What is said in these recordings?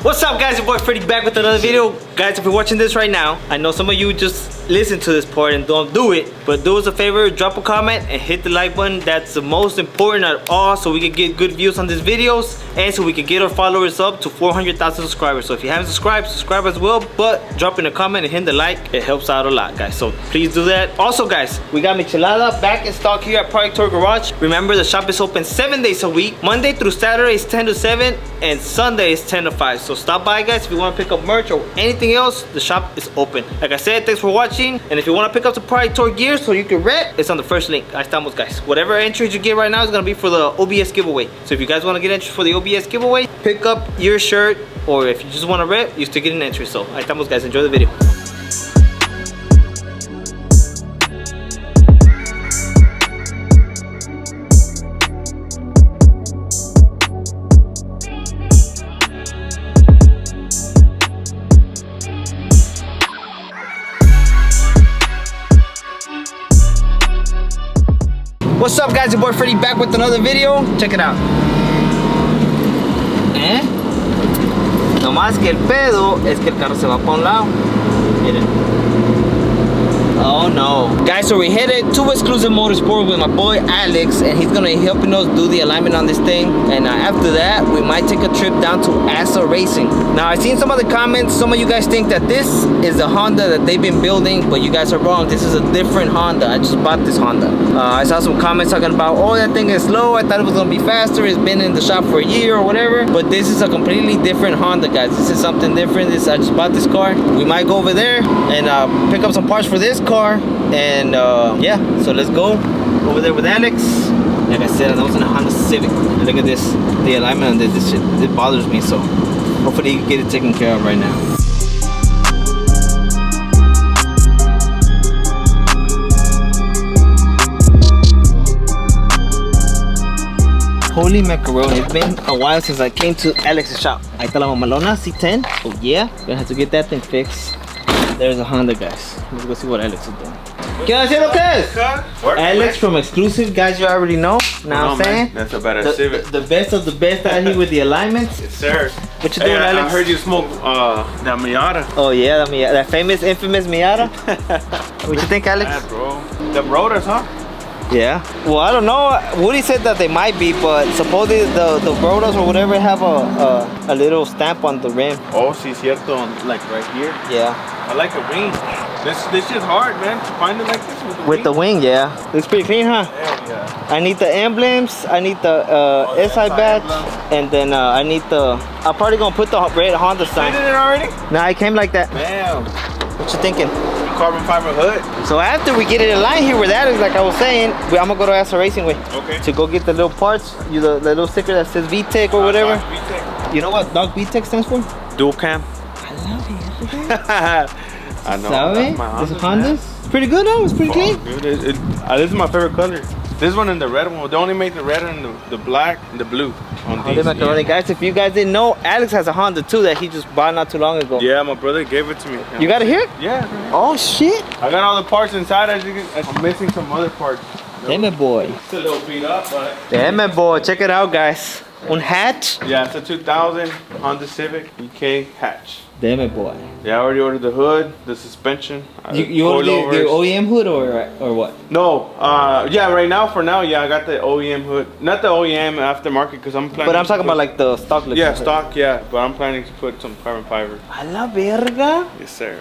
What's up, guys? Your boy Freddy back with another video. Guys, if you're watching this right now, I know some of you just listen to this part and don't do it, but do us a favor, drop a comment and hit the like button. That's the most important of all, so we can get good views on these videos and so we can get our followers up to 400,000 subscribers. So if you haven't subscribed, subscribe as well, but dropping a comment and hitting the like, it helps out a lot, guys. So please do that. Also, guys, we got Michelada back in stock here at Product Tour Garage. Remember, the shop is open 7 days a week. Monday through Saturday is 10 to 7 and Sunday is 10 to 5. So stop by, guys. If you want to pick up merch or anything else, the shop is open. Like I said, thanks for watching. And if you want to pick up the Product Tour gear so you can rep, it's on the first link. Ahí estamos, guys. Whatever entries you get right now is going to be for the OBS giveaway. So if you guys want to get entries for the OBS giveaway, pick up your shirt, or if you just want to rep, you still get an entry. So ahí estamos, guys. Enjoy the video. What's up, guys? Your boy Freddy back with another video. Check it out. No más que el pedo es que el carro se va para un lado. Miren. Oh no. Guys, so we headed to Exclusive Motorsport with my boy Alex, and he's gonna be helping us do the alignment on this thing. And after that, we might take a trip down to Asa Racing. Now, I've seen some of the comments. Some of you guys think that this is a Honda that they've been building, but you guys are wrong. This is a different Honda. I just bought this Honda. I saw some comments talking about, oh, that thing is slow. I thought it was gonna be faster. It's been in the shop for a year or whatever. But this is a completely different Honda, guys. This is something different. I just bought this car. We might go over there and pick up some parts for this car. And yeah, so let's go over there with Alex. Like I said, I was in a Honda Civic. And look at this, the alignment on this shit, it bothers me. So hopefully you can get it taken care of right now. Holy macaroni, it's been a while since I came to Alex's shop. Ahí está la mamalona C10. Oh yeah, gonna have to get that thing fixed. There's a Honda, guys. Let's go see what Alex is doing. ¿Qué haces, lo que es? Alex from Exclusive, guys, you already know. Now I'm saying? That's a better Civic. The best of the best out here with the alignments. Yes, sir. What you doing, Alex? I heard you smoke that Miata. Oh yeah, that famous, infamous Miata. What you think, Alex? Yeah, bro. The rotors, huh? Yeah. Well, I don't know. Woody said that they might be, but supposedly the rotors or whatever have a little stamp on the rim. Oh, sí, cierto. Like right here. Yeah. I like the wing. This shit's hard, man. To find it like this with the wing, yeah. Looks pretty clean, huh? Yeah. I need the emblems. I need the SI badge, and then I need the. I'm probably gonna put the red Honda sign. You did it already? Nah, it came like that. Damn. What you thinking? Carbon fiber hood. So after we get it in line here where that is, like I was saying, I'm gonna go to Asa Racing with. Okay. To go get the little parts, the little sticker that says VTEC or whatever. VTEC. You know what Dog VTEC stands for? Dual cam. I love it. I know. This is Honda's. Pretty good, though. It's pretty clean. Dude, this is my favorite color. This one and the red one. They only make the red and the black and the blue on these. Yeah. Guys, if you guys didn't know, Alex has a Honda too that he just bought not too long ago. Yeah, my brother gave it to me. You got it here? Yeah. Oh shit! I got all the parts inside. I'm missing some other parts. Damn it, boy. It's a little beat up, but. Damn it, boy. Check it out, guys. Un hatch? Yeah, it's a 2000 Honda Civic EK hatch. Damn it, boy. Yeah, I already ordered the hood, the suspension. You ordered the OEM hood or what? No, yeah, right now, for now, yeah, I got the OEM hood. Not the OEM aftermarket, because I'm planning. But I'm talking about like the stock look. Yeah, stock, yeah, but I'm planning to put some carbon fiber. A la verga. Yes, sir.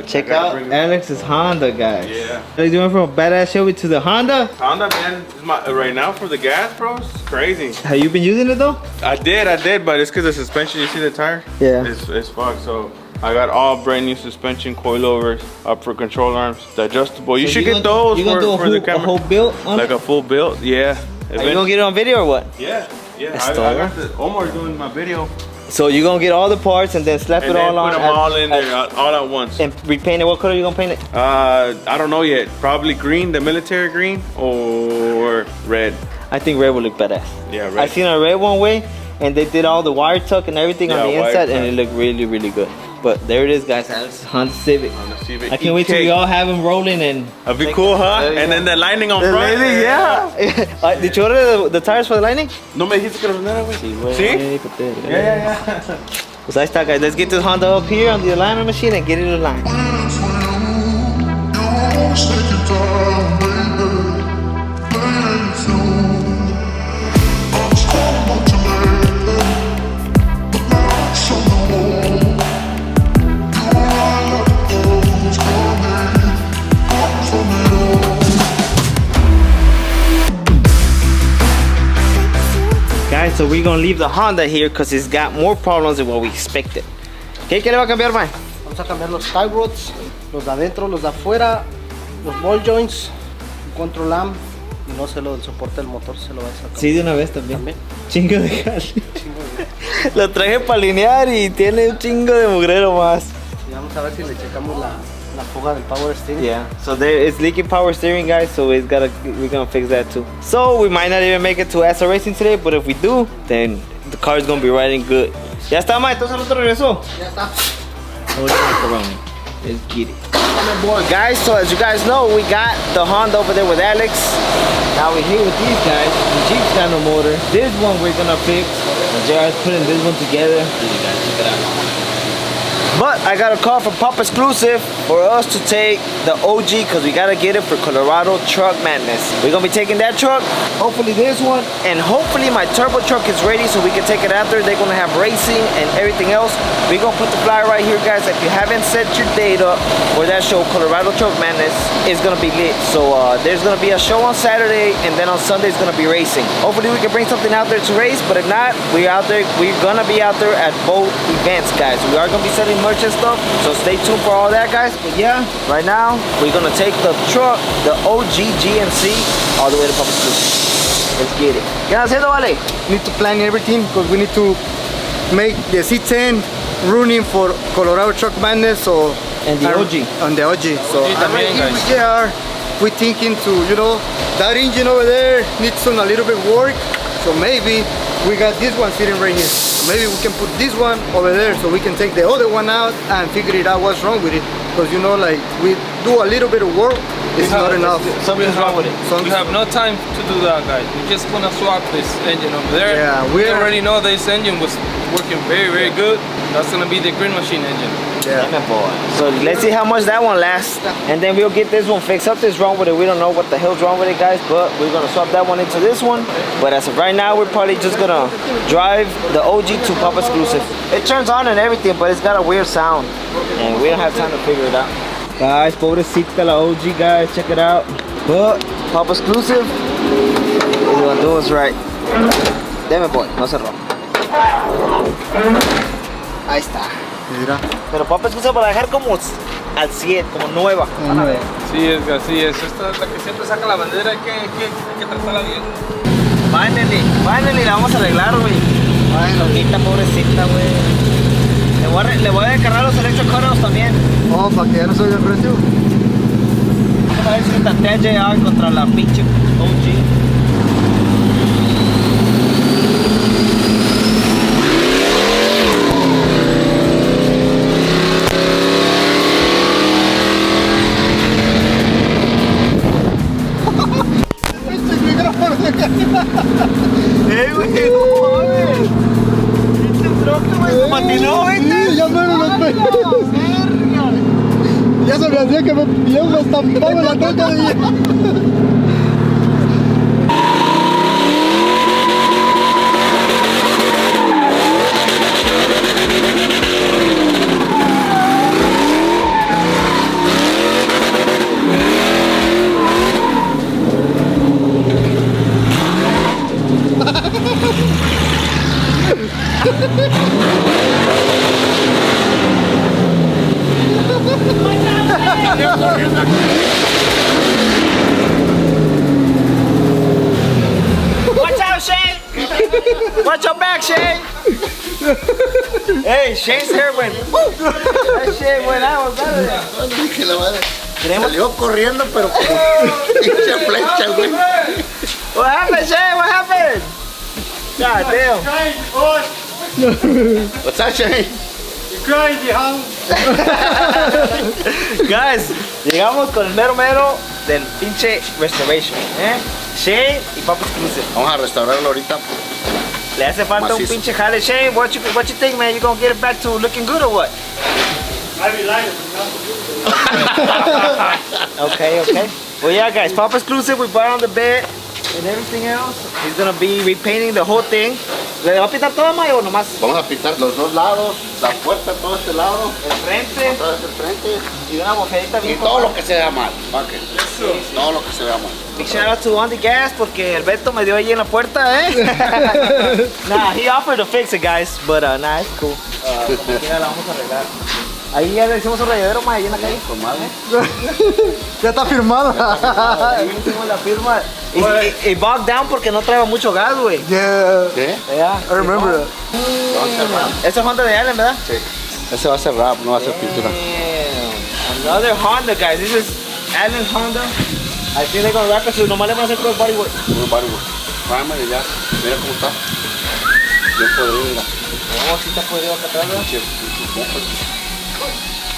Check out Alex's Honda, guys. Yeah. He's doing from a badass Chevy to the Honda. Honda, man, is right now for the gas, bro, it's crazy. Have you been using it though? I did, but it's because the suspension, you see the tire? Yeah. It's fucked, so. I got all brand new suspension, coilovers, up for control arms, the adjustable. You should get those for the camera. A whole build on like a full build, yeah. Are you gonna get it on video or what? Yeah. I got the Omar doing my video. So you're gonna get all the parts and then slap it all on. Put them all in there, all at once. And repaint it. What color are you gonna paint it? I don't know yet. Probably green, the military green, or red. I think red would look badass. Yeah, red. I seen a red one way, and they did all the wire tuck and everything on the inside, and it looked really, really good. But there it is, guys. Honda Civic. Civic. I can't wait till we all have them rolling and. That'd be cool, huh? And then the lining on the front. Lining, yeah. Did you order the tires for the lining? No me dijiste que los vendiera, güey. Sí, güey. ¿Sí? Yeah. Pues ahí está, guys. Let's get this Honda up here on the alignment machine and get it aligned. Guys, so we're gonna leave the Honda here because it's got more problems than what we expected. ¿Qué le va a cambiar, man? Vamos a cambiar los tie rods, los de adentro, los de afuera, los ball joints, el control arm y no sé lo del soporte del motor, se lo va a sacar. Sí, de una vez también. Chingo de jale. Lo traje para alinear y tiene un chingo de mugrero más. Y vamos a ver si le checamos la fuga del power steering. Yeah, so there it's leaking power steering, guys, so we're gonna fix that too. So we might not even make it to SR Racing today, but if we do, then the car is gonna be riding good. Ya está, ma, entonces el otro regresó. Ya está. Let's get it. Guys, so as you guys know, we got the Honda over there with Alex. Now we're here with these guys. The Jeep's got no motor. This one we're gonna fix. JR's putting this one together. You guys check it out. But I got a call from Pop Exclusive for us to take the OG because we gotta get it for Colorado Truck Madness. We're gonna be taking that truck, hopefully this one, and hopefully my turbo truck is ready so we can take it out there. They're gonna have racing and everything else. We're gonna put the flyer right here, guys. If you haven't set your date up for that show, Colorado Truck Madness, it's gonna be lit. So there's gonna be a show on Saturday, and then on Sunday it's gonna be racing. Hopefully we can bring something out there to race, but if not, we're gonna be out there at both events, guys. We are gonna be selling merch and stuff, so stay tuned for all that, guys. But yeah, right now we're gonna take the truck, the OG GMC, all the way to Pop Exclusive. Let's get it. ¿Qué haciendo, Vale? Need to plan everything because we need to make the C10 running for Colorado Truck Madness or And the OG. On the OG. So I'm right here with JR. We're thinking to, you know, that engine over there needs some a little bit work. So maybe we got this one sitting right here. Maybe we can put this one over there so we can take the other one out and figure it out what's wrong with it. Because you know, like we do a little bit of work, it's not enough. Something's wrong with it. We have no time to do that, guys. We're just gonna swap this engine over there. Yeah, we already know this engine was working very, very good. That's gonna be the green machine engine. Yeah. So let's see how much that one lasts, and then we'll get this one fixed. Something's wrong with it. We don't know what the hell's wrong with it, guys, but we're gonna swap that one into this one. But as of right now, we're probably just gonna drive the OG to Pop Exclusive. It turns on and everything, but it's got a weird sound, and we don't have time to figure it out. Guys, pobrecita la OG, guys, check it out. But Pop Exclusive is gonna do us right. Deme, boy, no cerró. Ahí está. Mira. Pero Pop Exclusive para dejar como al 100, como nueva. Sí, es así es. Esta es la que siempre saca la bandera, hay que tratarla bien. Finally, la vamos a arreglar, güey. Ay, loquita, pobrecita, güey. Le voy a descargar los electric cutters también. Oh, para que ya no se oiga el precio. Vamos a ver si tantea JR contra la pinche OG. Güey, no mames. Este troque, güey, patinó, ¿viste? Sí, ya me lo ya se me hacía que me estampaba la troca de Watch out, Shane! Watch your back, Shane! Hey, Shane's hair went. That shit went out. Que la madre salió corriendo, pero como pinche flecha, güey. What happened, Shane? What happened? God damn. What's that, Shane? Crazy, huh? Guys, llegamos con el mero del pinche restoration, Shane y Pop Exclusive. Vamos a restaurarlo ahorita. Le hace falta un pinche jale. Shane, what you think, man? You gonna get it back to looking good or what? I rely on Okay. Well, yeah, guys, Papa Exclusive, we bought on the bed and everything else. He's gonna be repainting the whole thing. ¿Le va a pintar todo, May, o nomás? Vamos a pintar los dos lados, la puerta, todo este lado, El frente todo este frente y una bofetita y bien. todo lo que se vea mal. Okay. Todo lo que se vea mal. Big shout out to On The Gas porque el Beto me dio ahí en la puerta, Nah, he offered to fix it, guys, but nah, it's cool. Como quiera la vamos a arreglar. Ahí ya le hicimos un rayadero más ahí en la calle. Ya está firmado. Ahí hicimos la firma. Y bogged down porque no trae mucho gas, güey. Yeah. ¿Qué? Yeah. I remember that. Ese es Honda de Allen, ¿verdad? Sí. Ese va a ser rap, no va a ser pintura. Damn. Another Honda, guys. This is Allen Honda. I think they're gonna wrap it, so nomás le van a hacer todo el bodywork. Un barco. Primer y ya. Mira cómo está. Bien podrido, mira. No, sí está podrido acá atrás, ¿verdad?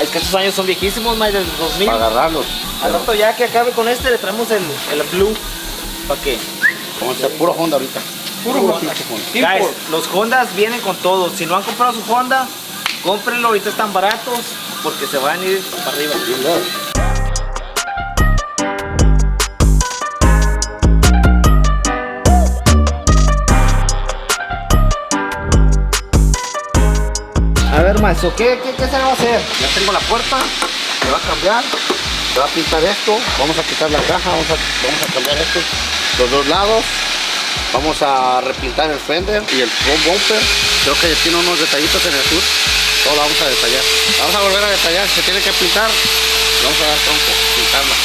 Es que estos años son viejísimos, más del 2000. Para agarrarlos. Al rato ya que acabe con este, le traemos el blue. ¿Para qué? Vamos a hacer puro Honda ahorita. Puro Honda. pinche Honda. Guys, los Hondas vienen con todo. Si no han comprado su Honda, cómprenlo. Ahorita están baratos porque se van a ir para arriba. A ver, maestro, ¿qué se va a hacer? Ya tengo la puerta, se va a cambiar, se va a pintar esto, vamos a quitar la caja, vamos a cambiar esto, los dos lados, vamos a repintar el fender y el front bumper, creo que tiene unos detallitos en el sur, todo lo vamos a detallar. Vamos a volver a detallar, si se tiene que pintar, vamos a dar tronco, pintarla,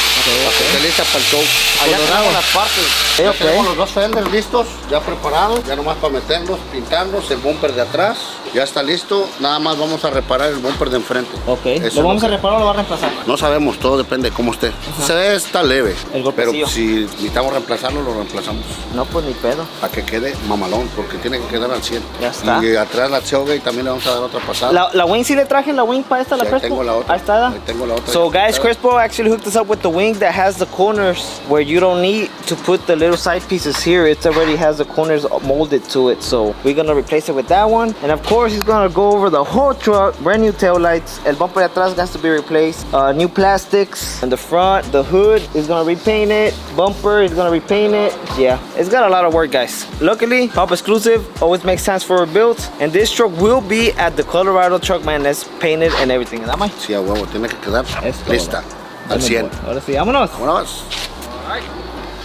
para que esté lista para el show. Allá tenemos las partes, ya tenemos los dos fenders listos, ya preparados, ya nomás para meterlos, pintarlos, el bumper de atrás, ya está listo, nada más vamos a reparar el bumper de enfrente. Ok, Eso ¿lo vamos es a reparar o lo va a reemplazar? No sabemos, todo depende de cómo esté. Se ve, está leve, El pero golpecillo. si necesitamos reemplazarlo, lo reemplazamos. No, pues ni pedo. Para que quede mamalón, porque tiene que quedar al 100. Ya está. Y atrás la tailgate también le vamos a dar otra pasada. La wing sí le traje, la wing para esta, la Sí, ahí Crespo. tengo la otra. Ahí está. Ahí tengo la otra. So Ya guys, está. Crespo actually hooked us up with the wing that has the corners where you don't need to put the little side pieces here. It already has the corners molded to it. So we're gonna replace it with that one. And of course, he's gonna go over the whole truck. Brand new tail lights. El bumper de atrás has to be replaced. New plastics in the front. The hood is gonna repaint it. Bumper is gonna repaint it. Yeah, it's got a lot of work, guys. Luckily, Papa Exclusive always makes sense for a build. And this truck will be at the Colorado Truck Man that's painted and everything. ¿Verdad, Mike? Sí, a huevo, tiene que quedar Es todo. lista, al 100. Ahora sí, vámonos. Vámonos.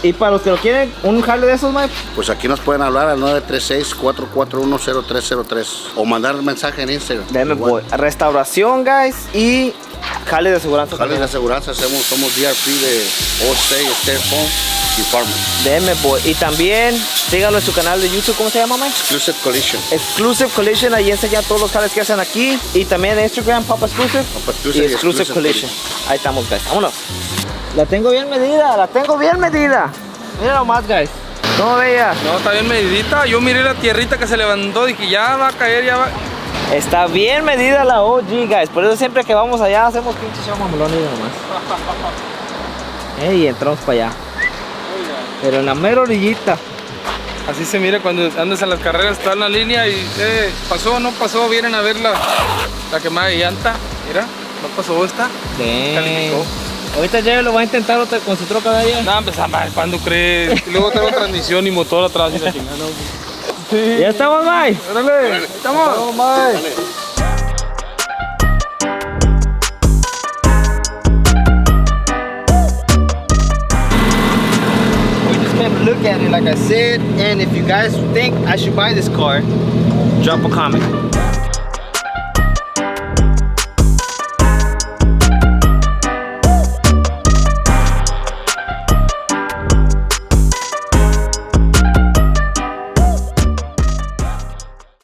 Y para los que lo quieren, un jale de esos, Mike. Pues aquí nos pueden hablar al 936-441-0303 o mandar un mensaje en Instagram. Déjame, Igual. boy. Restauración, guys, y jale de aseguranza. Jales de también. aseguranza, somos DRP de Allstate, State Farm y Farmers. Déjeme, boy. Y también síganlo en su canal de YouTube. ¿Cómo se llama, Mike? Exclusive Collision. Exclusive Collision. Ahí enseñan todos los jales que hacen aquí. Y también en Instagram, Papa Exclusive. Papa Exclusive Y y Exclusive Exclusive Collision. Ahí estamos, guys. Vámonos. La tengo bien medida, la tengo bien medida. Mira nomás, guys. ¿Cómo veía? No, está bien medidita. Yo miré la tierrita que se levantó, dije, ya va a caer, ya va. Está bien medida la OG, guys. Por eso siempre que vamos allá hacemos pinche show mamolón y nomás. Y entramos para allá. Pero en la mera orillita. Así se mira cuando andas en las carreras, está en la línea y pasó, no pasó, vienen a ver la quemada de llanta. Mira, no pasó esta. Calificó. Ahorita ya lo va a intentar otra con su troca de allá. No, pues ¿cuándo crees? Y luego tengo transmisión y motor atrás y la chingada. Sí. Ya estamos, Mike. Órale, estamos. Mike. We just came to look at it, like I said, and if you guys think I should buy this car, drop a comment.